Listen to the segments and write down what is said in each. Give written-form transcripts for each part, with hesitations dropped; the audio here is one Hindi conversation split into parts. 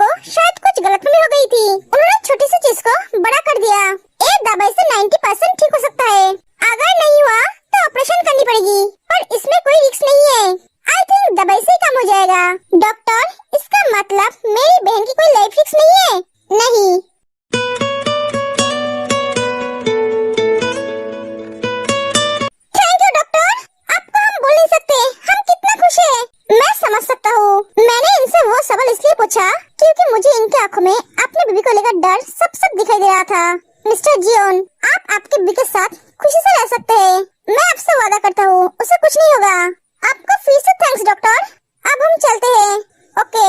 को शायद कुछ गलतफहमी हो गई थी। उन्होंने छोटी सी चीज को बड़ा कर दिया। एक दवाई से 90% ठीक हो सकता है। अगर नहीं हुआ तो ऑपरेशन करनी पड़ेगी, पर इसमें कोई रिस्क नहीं है। आई थिंक दवाई से काम हो जाएगा। डॉक्टर, इसका मतलब मेरी बहन की कोई लाइफ रिस्क नहीं है? नहीं। थैंक यू डॉक्टर, आपको हम बोल नहीं सकते हम कितना खुश हैं। मैं समझ सकता हूँ। मैंने इनसे वो सवाल इसलिए पूछा क्योंकि मुझे इनकी आंखों में अपने बेबी को लेकर डर सब दिखाई दे रहा था। मिस्टर जियोन, आप आपके बेबी के साथ खुशी से रह सकते हैं। मैं आपसे वादा करता हूँ उसे कुछ नहीं होगा। आपको फिर से थैंक्स डॉक्टर। अब हम चलते हैं। ओके।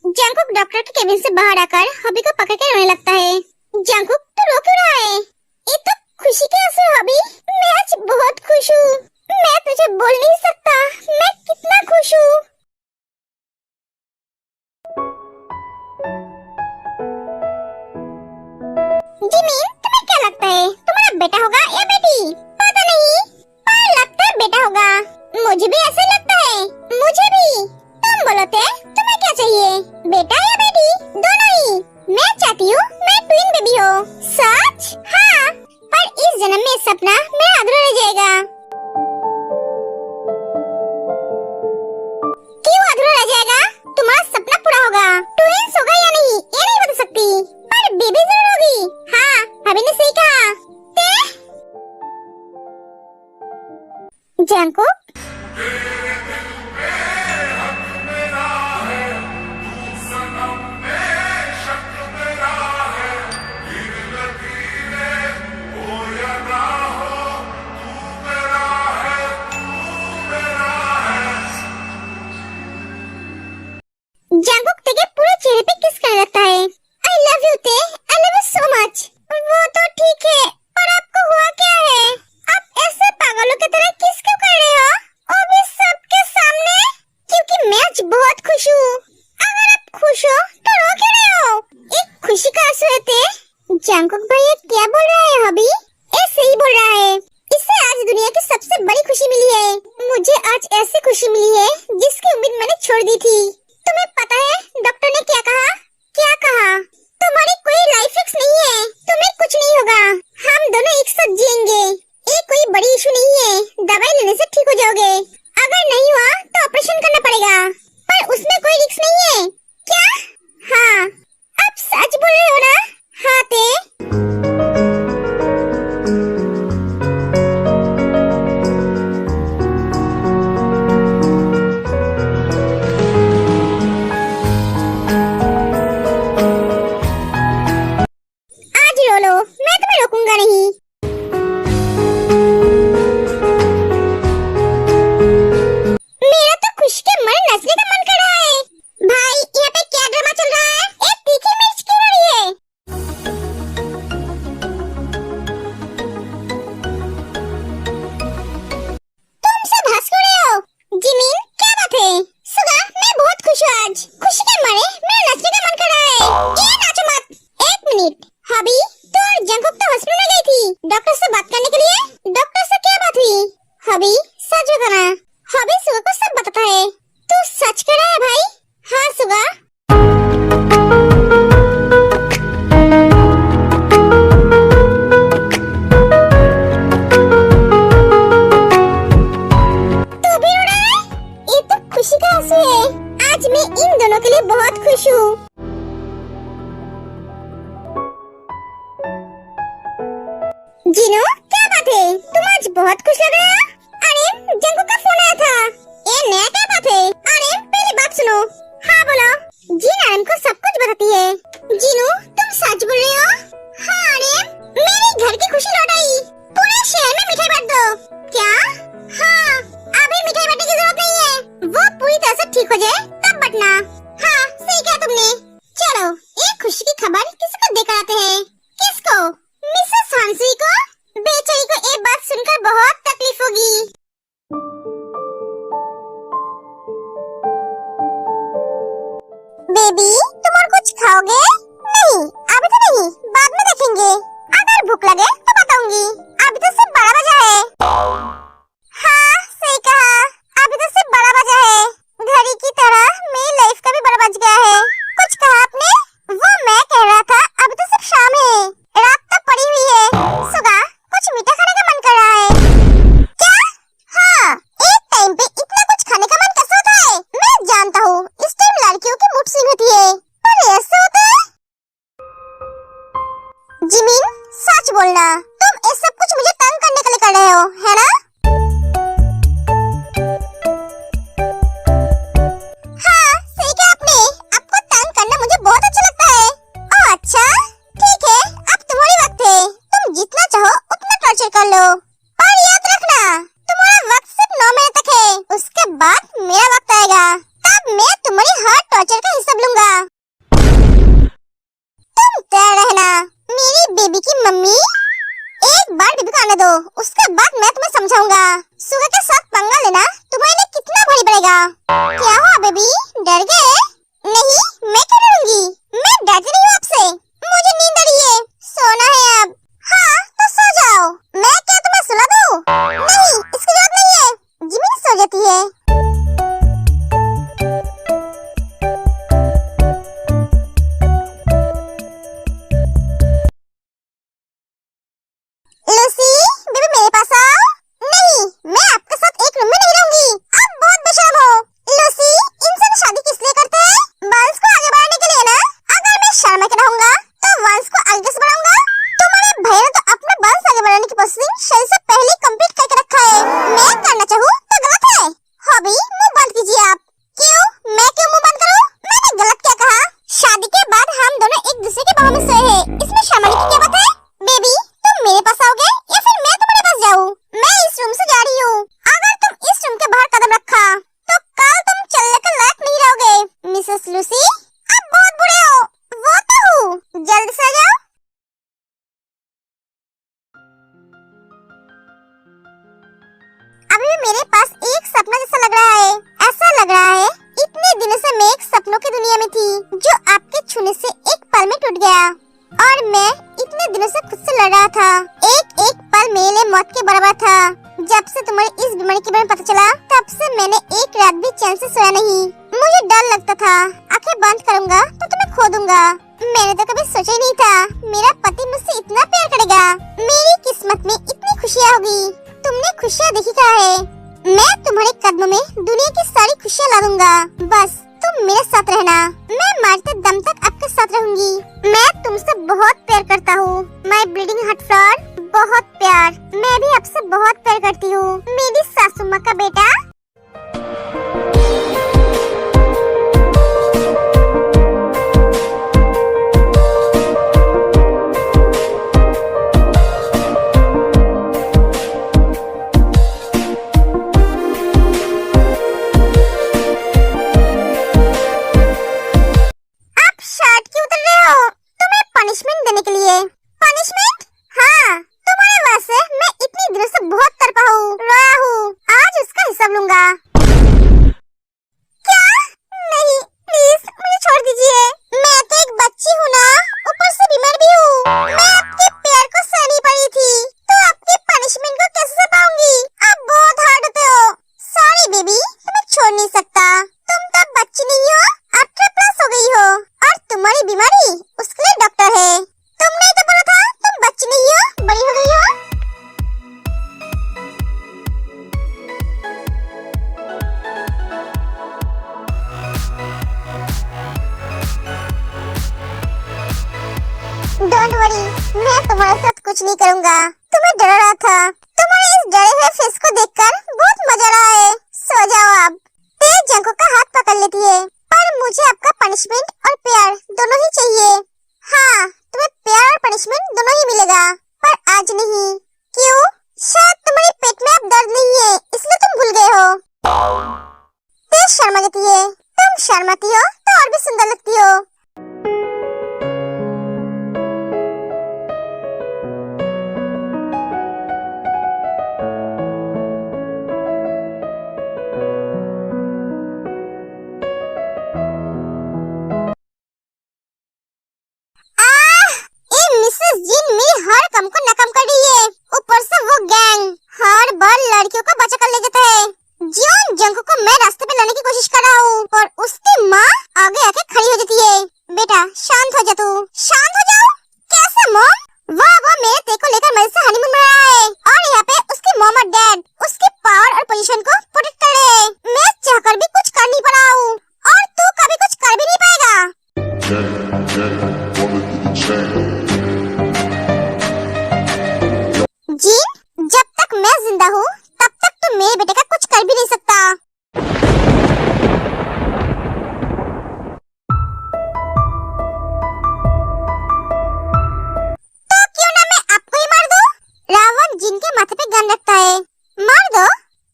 जंगकुक डॉक्टर के केबिन से बाहर आकर हॉबी को पकड़ के रोने लगता है। जंगकुक, तू रो क्यों रहा है? ये तो खुशी के आंसू है हॉबी। मैं आज बहुत खुश हूँ। मैं तुझे बोल नहीं सकता मैं कितना खुश हूँ। जिमिन, तुम्हें क्या लगता है तुम्हारा बेटा होगा या बेटी? पता नहीं, पर लगता है बेटा होगा। मुझे भी ऐसा लगता है। मुझे भी। तुम बोलो थे, तुम्हें क्या चाहिए, बेटा या बेटी? दोनों ही। मैं चाहती हूँ मैं ट्विन बेबी हो। सच? हाँ, पर इस जन्म में सपना मेरा अधूरा रह जाएगा। क्यों अधूरा रह जाएगा? तुम्हारा सपना पूरा होगा। ट्विंस होगा या नहीं ये नहीं बता सकती, पर बेबी जरूर होगी। हाँ, अभी ने सही कहा। जंगकुक, जंगकुक तेरे पूरे चेहरे पे किस करने लगता है। आई लव यू ते, I love you so much. वो तो ठीक है, पर आपको हुआ क्या है? आप ऐसे पागलों की तरह किस क्यों कर रहे हो? वो भी सबके सामने? क्योंकि मैं आज बहुत खुश हूँ। अगर आप खुश हो तो रो क्यों रहे हो? एक खुशी का आंसू है ते। जंगकुक भाई ये क्या बोल रहा है हॉबी? ऐसे ही बोल रहा है। इसे आज दुनिया की सबसे बड़ी खुशी मिली है। मुझे आज ऐसी खुशी मिली है जिसकी उम्मीद मैंने छोड़ दी थी। तुम्हें पता है डॉक्टर ने क्या कहा? क्या कहा? तुम्हारी कोई लाइफ रिस्क नहीं है, तुम्हें कुछ नहीं होगा। हम दोनों एक साथ जिएंगे। ये कोई बड़ी इशू नहीं है, दवाई लेने से ठीक हो जाओगे। अगर नहीं हुआ तो ऑपरेशन करना पड़ेगा, पर उसमें कोई रिस्क नहीं है। क्या? हाँ, आप सच बोल रहे हो ना? हाँ ते। मैं तुम्हें रोकूंगा नहीं। मेरा तो खुश के मन नचने का मन कर रहा है। भाई यहाँ पे क्या ड्रामा चल रहा है? एक तीखी मिर्च क्यों हो रही है? तुम सब हंस क्यों रहे हो? जिमिन, क्या बात है? सुगा, मैं बहुत खुश हूँ आज। खुशी के मारे मेरा नचने का मन कर रहा है। ये नाचो मत। एक मिनट, हॉबी तो जंगकुक तो हॉस्पिटल में गई थी डॉक्टर से बात करने के लिए। डॉक्टर से क्या बात हुई? हॉबी सच बताना। हॉबी सुगा को सब बताता है। तू सच कह रहा है भाई? हाँ सुगा। तू भी रो रहा है? ये तो खुशी का आंसू है। आज मैं इन दोनों के लिए बहुत खुश हूँ। जिनो, क्या बात है? तुम आज बहुत खुश लग रहे हो। अरे जंगकुक का फोन आया था। ये नया क्या बात है? अरे पहले बात सुनो। हाँ बोलो। जिन आरम को सब कुछ बताती है। जिनो, तुम सच बोल रहे हो? हाँ अरे मेरे घर की खुशी लौट आई। पूरे शहर में मिठाई बांट दो। क्या? हाँ, अभी मिठाई बांटने की जरूरत नहीं है। वो पूरी तरह से ठीक हो जाए तब बांटना। हाँ सही कहा तुमने। चलो एक खुशी की खबर किसी को देकर आते हैं। किसको? मिसेस हांसी को। बेचारी को एक बात सुनकर बहुत तकलीफ होगी। मम्मी, एक बार बेबी को आने दो, उसके बाद मैं तुम्हें समझाऊंगा। सुगा के साथ पंगा लेना तुम्हारे लिए कितना भारी पड़ेगा। क्या हुआ बेबी, डर गए? नहीं, मैं क्यों डरूंगी, मैं डरती नहीं हूँ आपसे। मुझे नींद आ रही है, सोना है अब। हाँ तो सो जाओ, मैं क्या तुम्हें सुला दूँ? नहीं, इसकी जरूरत नहीं है, जिमिन सो जाती है। लूसी, बेबी मेरे पास आओ। नहीं, मैं आपके साथ एक रूम में नहीं रहूंगी, आप बहुत बेशर्म हो। लूसी, इंसान शादी किस लिए करते हैं? वंश को आगे बढ़ाने के लिए ना। अगर मैं शर्मा के रहूंगा तो वंश को आगे कैसे बढ़ाऊंगा? तुम्हारे भाई ने तो अपना वंश आगे बढ़ाने की प्रोसेसिंग शादी से पहले कंप्लीट करके रखा है। मैं करना चाहूँ तो गलत है। हॉबी, मुंह बंद कीजिए आप। क्यों? मैं क्यों मुंह बंद करूँ? मैंने गलत क्या कहा? शादी के बाद हम दोनों एक दूसरे के बाहों में सोए हैं, इसमें शर्माने की क्या बात है? बेबी, तुम मेरे पास आओगे या फिर मैं तुम्हारे पास जाऊँ? मैं इस रूम से जा रही हूँ। अगर तुम इस रूम के बाहर कदम रखा तो कल तुम चलने के लायक नहीं रहोगे। मिसेस लूसी, आप बहुत बुरे हो। वो तो हूँ, जल्दी से आ जाओ। अभी भी मेरे पास एक सपना जैसा लग रहा है। ऐसा लग रहा है इतने दिनों से मैं एक सपनों की दुनिया में थी, जो आपके छूने से एक पल में टूट गया। और मैं इतने दिनों से खुद से लड़ रहा था। एक एक पल मेरे लिए मौत के बराबर था। जब से तुम्हारी इस बीमारी के बारे में पता चला, तब से मैंने एक रात भी चैन से सोया नहीं। मुझे डर लगता था आंखें बंद करूंगा तो तुम्हें खो दूंगा। मैंने तो कभी सोचा ही नहीं था मेरा पति मुझसे इतना प्यार करेगा। मेरी किस्मत में इतनी खुशियाँ होगी। तुमने खुशियाँ देखी क्या है? मैं तुम्हारे कदमों में दुनिया की सारी खुशियाँ ला दूंगा। बस तुम मेरे साथ रहना, मैं मरते दम तक आपके साथ रहूंगी। मैं तुमसे बहुत प्यार करता हूँ, माय ब्लीडिंग हार्ट फ्लावर, बहुत प्यार। मैं भी आपसे बहुत प्यार करती हूँ, मेरी सासू माँ का बेटा। पनिशमेंट देने के लिए। पनिशमेंट? हाँ, तुम्हारे वजह से मैं इतनी दिनों से बहुत तड़पा हूँ, रोया हूँ। आज उसका हिसाब लूंगा। क्या? नहीं, प्लीज मुझे छोड़ दीजिए। मैं तो एक बच्ची हूँ ना, ऊपर से बीमार भी हूँ। मैं आपके प्यार को सह नहीं पाई थी, तो आपकी पनिशमेंट को कैसे सह पाऊंगी? आप बहुत हार्ड होते हो। सॉरी बेबी, तुम्हें छोड़ नहीं सकता। तुम तो बच्ची नहीं हो, 18+ हो गई हो, और तुम्हारी बीमारी उसके लिए डॉक्टर है। तुमने तो बोला था तुम बच्ची नहीं हो, बड़ी हो गई हो। डोंट वरी, मैं तुम्हारे साथ कुछ नहीं करूँगा। तुम्हें डरा रहा था। तुम्हारे इस डरे हुए फेस को देखकर बहुत मजा रहा है। सो जाओ अब। तेज आंखों का हाथ पकड़ लेती है, पर मुझे आपका पनिशमेंट और प्यार दोनों ही चाहिए। हाँ, तुम्हें प्यार और पनिशमेंट दोनों ही मिलेगा, पर आज नहीं। क्यों? शायद तुम्हारे पेट में अब दर्द नहीं है, इसलिए तुम भूल गए हो। तेज शर्मा जाती है। तुम शर्माती हो तो और भी सुंदर लगती हो। जिन मेरी हर काम को नाकाम कर रही है। ऊपर से वो गैंग हर बार लड़कियों को बचा कर ले जाता है। जियोन जंगकुक को मैं रास्ते पे लाने की कोशिश कर रहा हूँ, और उसकी माँ आगे आके खड़ी हो जाती है। बेटा शांत हो जा, तू शांत हो जाओ। कैसे मॉम? वो मेरे ते को लेकर मेरे से हनीमून मना रहा है, और यहाँ पे उसकी मॉम और डैड उसकी पावर और पोजीशन को प्रोटेक्ट कर रहे हैं। मैं चाहकर भी कुछ कर नहीं पा रहा हूँ, और तू कभी कुछ कर भी नहीं पाएगा। जीन, जब तक मैं जिंदा हूँ तब तक तू मेरे बेटे का कुछ कर भी नहीं सकता। तो क्यों ना मैं आपको ही मार दूं? रावण जीन के माथे पे गन रखता है, मार दो।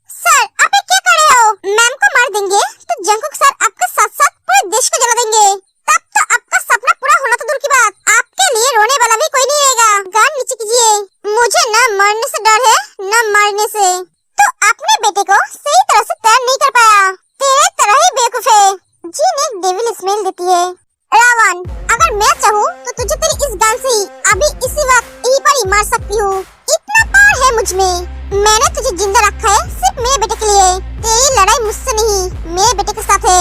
सर आप ये क्या कर रहे हो? मैम को मार देंगे तो जंगकुक सर आपके साथ साथ पूरे देश को जला देंगे। तब तो आपका सपना पूरा होना तो दूर की बात, आपके लिए रोने वाला भी कोई नहीं चाहूँ तो तुझे तेरी इस गन से ही अभी इसी वक्त यहीं पर ही मार सकती हूँ। इतना पावर है मुझ में। मैंने तुझे जिंदा रखा है सिर्फ मेरे बेटे के लिए। तेरी लड़ाई मुझसे नहीं मेरे बेटे के साथ है।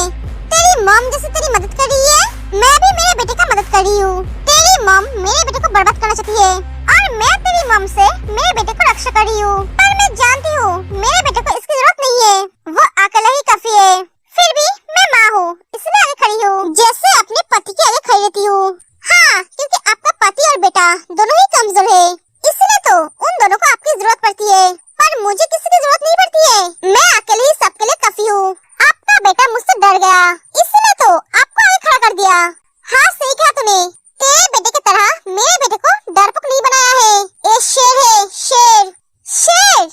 तेरी मॉम जैसे तेरी मदद कर रही है, मैं भी मेरे बेटे का मदद कर रही हूँ। तेरी मॉम मेरे बेटे को बर्बाद करना चाहती है और मैं तेरी मॉम से मेरे बेटे को रक्षा कर रही हूँ। पर मैं जानती हूँ मेरे बेटे को इसकी जरूरत नहीं है, वो अकेला ही काफी है। फिर भी मैं माँ हूँ इसलिए आगे खड़ी हूँ, जैसे अपने पति के आगे खड़ी रहती हूँ। हाँ, क्योंकि आपका पति और बेटा दोनों ही कमजोर है, इसलिए तो उन दोनों को आपकी जरूरत पड़ती है। पर मुझे किसी की जरूरत नहीं पड़ती है, मैं अकेले ही सबके लिए काफी हूँ। आपका बेटा मुझसे डर गया, इसलिए तो आपको आगे खड़ा कर दिया। हाँ, सही कहा तूने। तेरे बेटे की तरह मेरे बेटे को डरपोक नहीं बनाया है। ये शेर है, शेर शेर।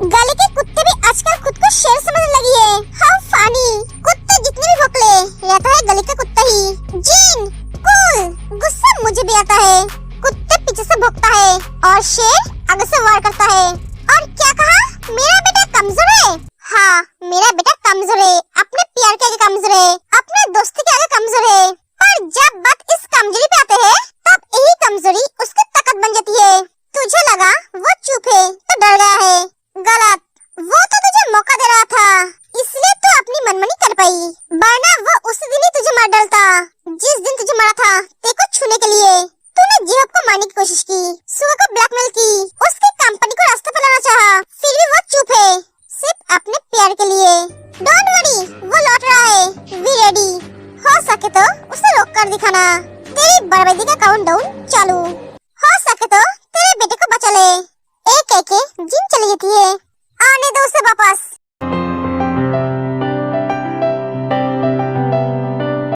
गली के कुत्ते भी आजकल खुद को शेर समझने लगी है। How funny. कुत्ते जितने भी भौंकले रहता है गली का कुत्ता ही। Gene cool. गुस्सा मुझे भी आता है। कुत्ते पीछे से भौंकता है और शेर आगे से वार करता है। और क्या कहा, मेरा बेटा कमजोर है? हाँ, मेरा बेटा कमजोर है, अपने प्यार के आगे कमजोर है, अपने दोस्ती के आगे कमजोर है। पर जब बात इस कमजोरी पे आते है तब यही कमजोरी उसकी ताकत बन जाती है। तुझे लगा वो चुप है तो डर गया है, गलत। वो तो तुझे मौका दे रहा था, इसलिए तू अपनी मनमानी कर पाई, वरना वो उसी दिन ही तुझे मार डालता जिस दिन तुझे मारा था तेरे को छूने के लिए। तूने जेहब को मारने की कोशिश की, सुआ को ब्लैकमेल की, उसकी कंपनी को रास्ते पर लाना चाहा, फिर भी वो चुप है, सिर्फ अपने प्यार के लिए। डोंट वरी, वो लौट रहा है, बी रेडी। हो सके तो उसे रोक कर दिखाना। तेरी बर्बादी का काउंटडाउन चालू। हो सके तो तेरे बेटे को बचा ले। एक एक जिन चली जाती है, आने दो उसे वापस।